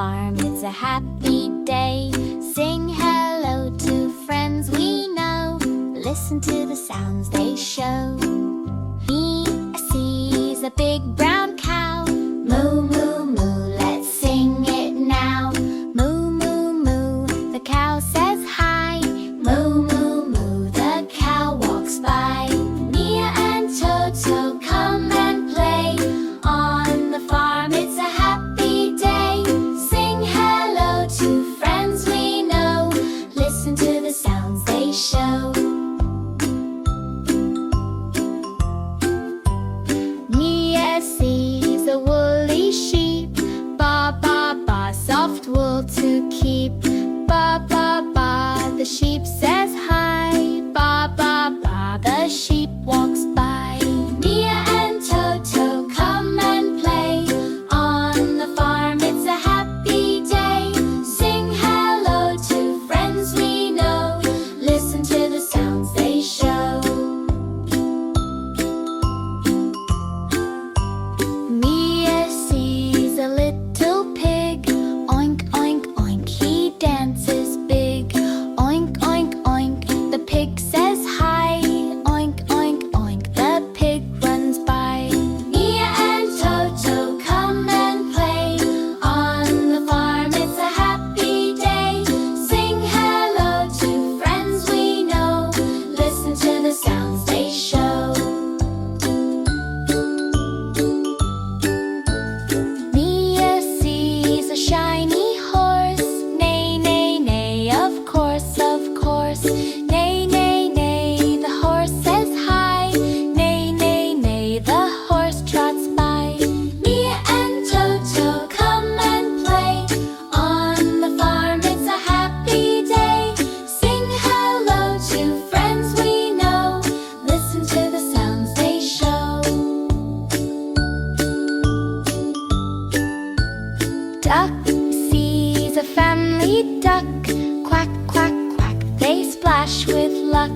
farm, it's a happy day. Sing hello to friends we know. Listen to the sounds they show. Me sees a big brown cow. Moo, moo, moo, let's sing it now. Moo, moo, moo, the cow says hi. Moo, moo, moo, the cow walks by. Mia and Toto come and play. On the farm it's a happy day. Sing hello to friends we know. Listen to the sounds they show. Mia sees a woolly sheep. Ba, ba, ba, soft wool to keep. Ba, ba, ba, the sheep says hi. Ba, ba, ba, the sheep walks by. Mia and Toto come and play. On the farm it's a happy day. Sing hello to friends we know. Listen to the sounds they show. Mia sees a little pig. Oink, oink, oink, he dances big. Oink, oink, oink, the pig says hi. Oink, oink, oink, the pig runs by. Mia and Toto come and play. On the farm it's a happy day. Sing hello to friends we know. Listen to the sounds they show. Mia sees a shiny horse. Neigh, neigh, neigh, of course, of course. Neigh, neigh, neigh, the horse says hi. Neigh, neigh, neigh, the horse trots by. Mia and Toto come and play. On the farm it's a happy day. Sing hello to friends we know. Listen to the sounds they show. Duck sees a family duck. Quack, quack, quack, they splash with luck.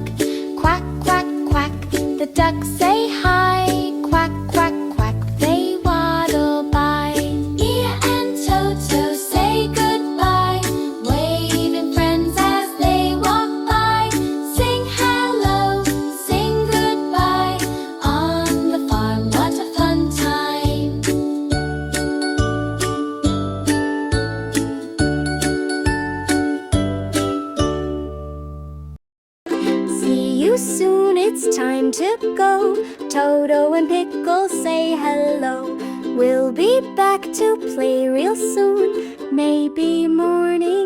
Quack, quack, quack, the ducks say hi. Quack, quack, quack, they waddle by. Mia and Toto say goodbye, waving friends as they walk by. Sing hello, sing goodbye. On the farm, what a fun time. See you soon, it's time to go. Toto and Pickle say hello. We'll be back to play real soon. Maybe morning